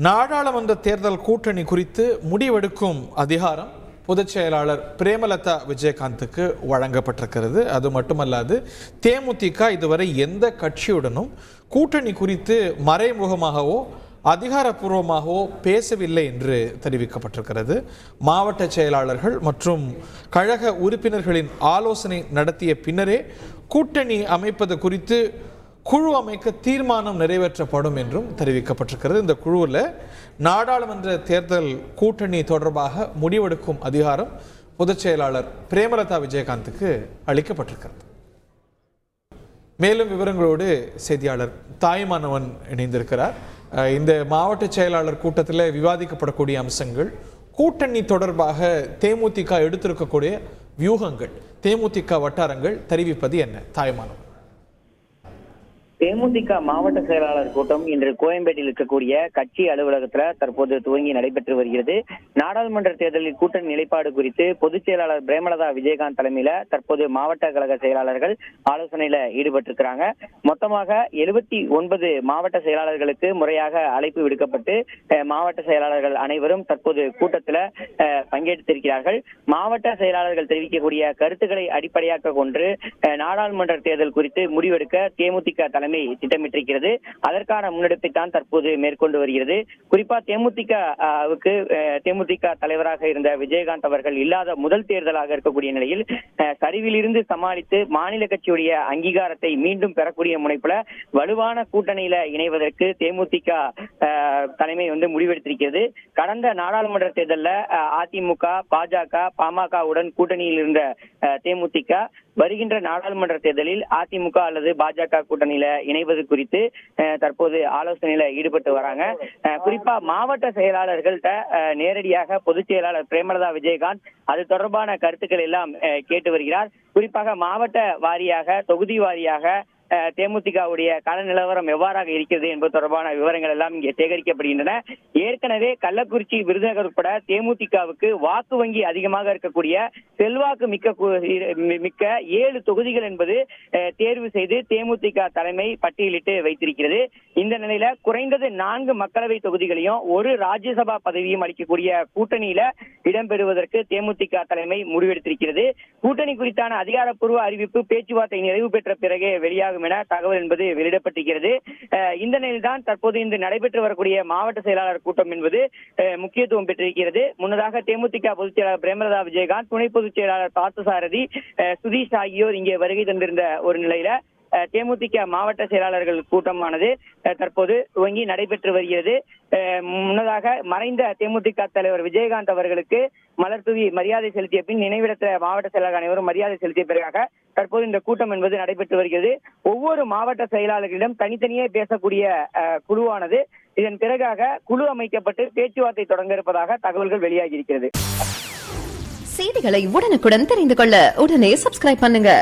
நாடாளுமன்ற தேர்தல் கூட்டணி குறித்து முடிவெடுக்கும் அதிகாரம் பொதுச் செயலாளர் பிரேமலதா விஜயகாந்துக்கு வழங்கப்பட்டிருக்கிறது. அது மட்டுமல்லாது தேமுதிக இதுவரை எந்த கட்சியுடனும் கூட்டணி குறித்து மறைமுகமாகவோ அதிகாரப்பூர்வமாகவோ பேசவில்லை என்று தெரிவிக்கப்பட்டிருக்கிறது. மாவட்ட செயலாளர்கள் மற்றும் கழக உறுப்பினர்களின் ஆலோசனை நடத்திய பின்னரே கூட்டணி அமைப்பது குறித்து குழு அமைக்க தீர்மானம் நிறைவேற்றப்படும் என்றும் தெரிவிக்கப்பட்டிருக்கிறது. இந்த குழுவில் நாடாளுமன்ற தேர்தல் கூட்டணி தொடர்பாக முடிவெடுக்கும் அதிகாரம் பொதுச் செயலாளர் பிரேமலதா விஜயகாந்துக்கு அளிக்கப்பட்டிருக்கிறது. மேலும் விவரங்களோடு செய்தியாளர் தாய்மானவன் இணைந்திருக்கிறார். இந்த மாவட்ட செயலாளர் கூட்டத்தில் விவாதிக்கப்படக்கூடிய அம்சங்கள், கூட்டணி தொடர்பாக தேமுதிக எடுத்திருக்கக்கூடிய வியூகங்கள், தேமுதிக வட்டாரங்கள் தெரிவிப்பது என்ன? தாய்மானவன். தேமுதிக மாவட்ட செயலாளர் கூட்டம் இன்று கோயம்பேட்டில் இருக்கக்கூடிய கட்சி அலுவலகத்துல தற்போது துவங்கி நடைபெற்று வருகிறது. நாடாளுமன்ற தேர்தலில் கூட்டணி நிலைப்பாடு குறித்து பொதுச் செயலாளர் பிரேமலதா விஜயகாந்த் தலைமையில தற்போது மாவட்ட கழக செயலாளர்கள் ஆலோசனையில ஈடுபட்டிருக்கிறாங்க. மொத்தமாக 79 மாவட்ட செயலாளர்களுக்கு முறையாக அழைப்பு விடுக்கப்பட்டு மாவட்ட செயலாளர்கள் அனைவரும் தற்போது கூட்டத்துல பங்கேற்றிருக்கிறார்கள். மாவட்ட செயலாளர்கள் தெரிவிக்கக்கூடிய கருத்துக்களை அடிப்படையாக கொண்டு நாடாளுமன்ற தேர்தல் குறித்து முடிவெடுக்க தேமுதிக தலைமை திட்டமிட்டிருக்கிறது. அதற்கான முன்னெடுப்பை தான் தற்போது மேற்கொண்டு வருகிறது. குறிப்பா தேமுதிக தலைவராக இருந்த விஜயகாந்த் அவர்கள் இல்லாத முதல் தேர்தலாக இருக்கக்கூடிய நிலையில் சரிவிலிருந்து சமாளித்து மாநில கட்சியுடைய அங்கீகாரத்தை மீண்டும் பெறக்கூடிய முனைப்புல வலுவான கூட்டணியில இணைவதற்கு தேமுதிக தலைமை முடிவெடுத்திருக்கிறது. கடந்த நாடாளுமன்ற தேர்தலில் அதிமுக, பாஜக, பாமகவுடன் கூட்டணியில் இருந்த தேமுதிக வருகின்ற நாடாளுமன்ற தேர்தலில் அதிமுக அல்லது பாஜக கூட்டணியில இணைவது குறித்து தற்போது ஆலோசனையில ஈடுபட்டு வராங்க. குறிப்பா மாவட்ட செயலாளர்கள்ட்ட நேரடியாக பொதுச் செயலாளர் பிரேமலதா விஜயகாந்த் அது தொடர்பான கருத்துக்கள் எல்லாம் கேட்டு வருகிறார். குறிப்பாக மாவட்ட வாரியாக, தொகுதி வாரியாக தேமுதிகவுடைய கள நிலவரம் எவ்வாறாக இருக்கிறது என்பது தொடர்பான விவரங்கள் எல்லாம் இங்கே சேகரிக்கப்படுகின்றன. ஏற்கனவே கள்ளக்குறிச்சி, விருதுநகர் உட்பட தேமுதிகவுக்கு வாக்கு வங்கி அதிகமாக இருக்கக்கூடிய செல்வாக்கு மிக்க 7 தொகுதிகள் என்பது தேர்வு செய்து தேமுதிக தலைமை பட்டியலிட்டு வைத்திருக்கிறது. இந்த நிலையில குறைந்தது 4 மக்களவை தொகுதிகளையும் ஒரு ராஜ்யசபா பதவியும் அளிக்கக்கூடிய கூட்டணியில இடம்பெறுவதற்கு தேமுதிக தலைமை முடிவெடுத்திருக்கிறது. கூட்டணி குறித்தான அதிகாரப்பூர்வ அறிவிப்பு பேச்சுவார்த்தை நிறைவு பெற்ற பிறகே வெளியாகும் என தகவல் என்பது வெளியிடப்பட்டிருக்கிறது. இந்த நிலையில்தான் தற்போது இன்று நடைபெற்று வரக்கூடிய மாவட்ட செயலாளர் கூட்டம் என்பது முக்கியத்துவம் பெற்றிருக்கிறது. முன்னதாக தேமுதிக பொதுச் செயலாளர் பிரேமலதா விஜயகாந்த், துணை பொதுச் செயலாளர் பார்த்தசாரதி, சுதீஷ் ஆகியோர் இங்கே வருகை தந்திருந்த ஒரு நிலையில தேமுதிக மாவட்ட செயலாளர்கள் கூட்டமானது தற்போது துவங்கி நடைபெற்று வருகிறது. முன்னதாக மறைந்த தேமுதிக தலைவர் விஜயகாந்த் அவர்களுக்கு மலர் தூவி மரியாதை செலுத்திய பின் நினைவிடத்த மாவட்ட செயலாளர் அனைவரும் மரியாதை செலுத்திய பிறகாக தற்போது இந்த கூட்டம் என்பது நடைபெற்று வருகிறது. ஒவ்வொரு மாவட்ட செயலாளர்களிடம் தனித்தனியே பேசக்கூடிய குழுவானது இதன் பிறகாக குழு அமைக்கப்பட்டு பேச்சுவார்த்தை தொடங்க இருப்பதாக தகவல்கள் வெளியாகி இருக்கிறது. செய்திகளை உடனுக்குடன் தெரிந்து கொள்ள உடனே சப்ஸ்கிரைப் பண்ணுங்க.